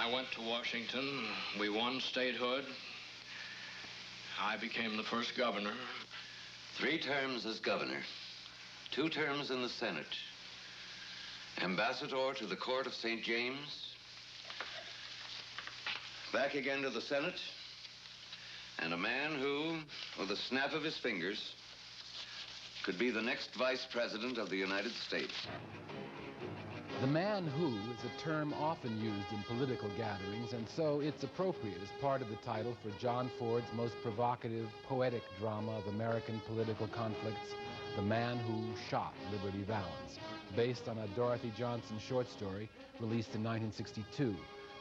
I went to Washington. We won statehood. I became the first governor. 3 terms as governor, 2 terms in the Senate, ambassador to the court of St. James, back again to the Senate, and a man who, with a snap of his fingers, could be the next vice president of the United States. The man who is a term often used in political gatherings, and so it's appropriate as part of the title for John Ford's most provocative, poetic drama of American political conflicts, The Man Who Shot Liberty Valance, based on a Dorothy Johnson short story released in 1962.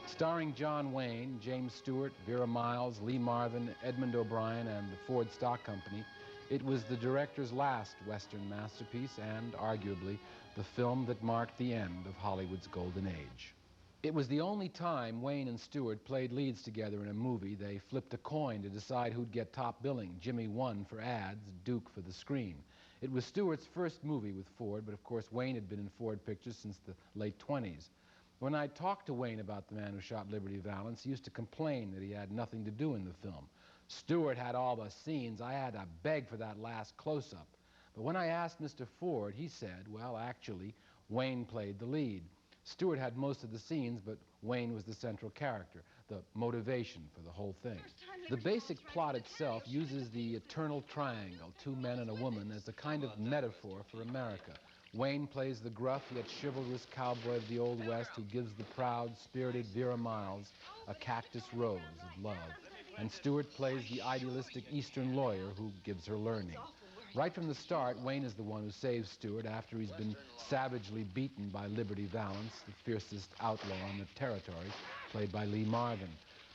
Starring John Wayne, James Stewart, Vera Miles, Lee Marvin, Edmund O'Brien, and the Ford Stock Company, it was the director's last Western masterpiece and, arguably, the film that marked the end of Hollywood's golden age. It was the only time Wayne and Stewart played leads together in a movie. They flipped a coin to decide who'd get top billing. Jimmy won for ads, Duke for the screen. It was Stewart's first movie with Ford, but of course Wayne had been in Ford pictures since the late 20s. When I talked to Wayne about The Man Who Shot Liberty Valance, he used to complain that he had nothing to do in the film. Stewart had all the scenes. I had to beg for that last close-up. But when I asked Mr. Ford, he said, well, actually, Wayne played the lead. Stewart had most of the scenes, but Wayne was the central character, the motivation for the whole thing. The basic plot itself uses the eternal triangle, 2 men and a woman, as a kind of metaphor for America. Wayne plays the gruff yet chivalrous cowboy of the Old West who gives the proud, spirited Vera Miles a cactus rose of love. And Stewart plays the idealistic Eastern lawyer who gives her learning. Right from the start, Wayne is the one who saves Stewart after he's been savagely beaten by Liberty Valance, the fiercest outlaw in the territory, played by Lee Marvin.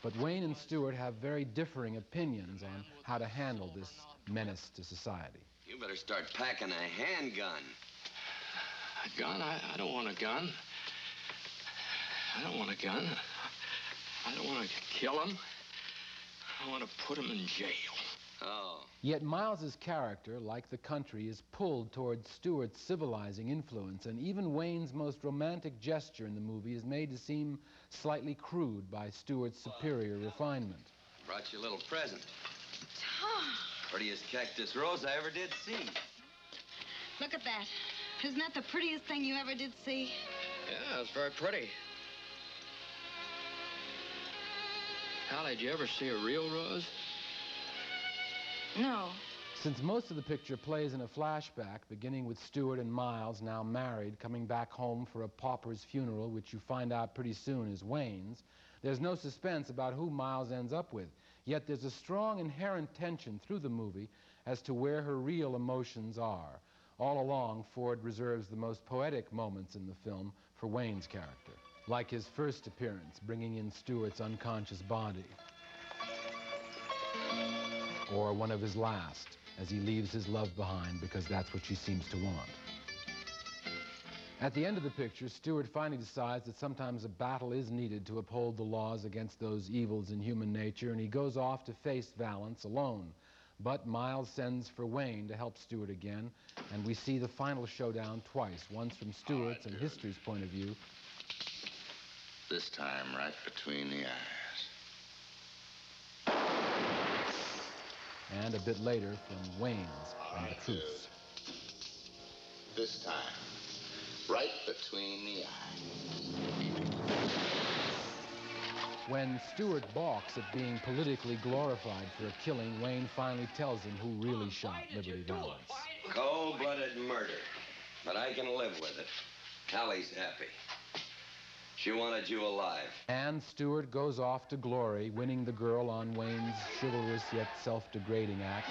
But Wayne and Stewart have very differing opinions on how to handle this menace to society. You better start packing a handgun. A gun? I don't want a gun. I don't want a gun. I don't want to kill him. I want to put him in jail. Oh. Yet Miles's character, like the country, is pulled towards Stewart's civilizing influence, and even Wayne's most romantic gesture in the movie is made to seem slightly crude by Stewart's superior refinement. Brought you a little present. Tom! Prettiest cactus rose I ever did see. Look at that. Isn't that the prettiest thing you ever did see? Yeah, it's very pretty. Hallie, did you ever see a real rose? No. Since most of the picture plays in a flashback, beginning with Stewart and Miles, now married, coming back home for a pauper's funeral, which you find out pretty soon is Wayne's, there's no suspense about who Miles ends up with. Yet there's a strong inherent tension through the movie as to where her real emotions are. All along, Ford reserves the most poetic moments in the film for Wayne's character, like his first appearance, bringing in Stewart's unconscious body, or one of his last, as he leaves his love behind because that's what she seems to want. At the end of the picture, Stewart finally decides that sometimes a battle is needed to uphold the laws against those evils in human nature, and he goes off to face Valance alone. But Miles sends for Wayne to help Stewart again, and we see the final showdown twice, once from Stewart's and history's point of view. This time, right between the eyes. And a bit later from Wayne's and the truth. This time, right between the eyes. When Stewart balks at being politically glorified for a killing, Wayne finally tells him who really shot Liberty Valance. Cold-blooded murder, but I can live with it. Hallie's happy. She wanted you alive. And Stewart goes off to glory, winning the girl on Wayne's chivalrous yet self-degrading act.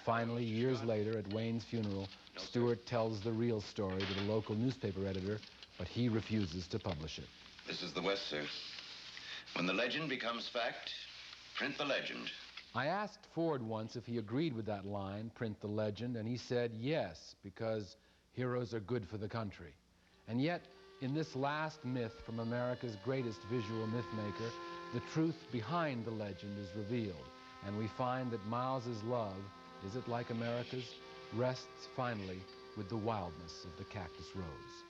Finally, years later, at Wayne's funeral, Stewart tells the real story to the local newspaper editor, but he refuses to publish it. This is the West, sir. When the legend becomes fact, print the legend. I asked Ford once if he agreed with that line, print the legend, and he said yes, because heroes are good for the country. And yet, in this last myth from America's greatest visual mythmaker, the truth behind the legend is revealed, and we find that Miles's love, is it like America's, rests finally with the wildness of the cactus rose.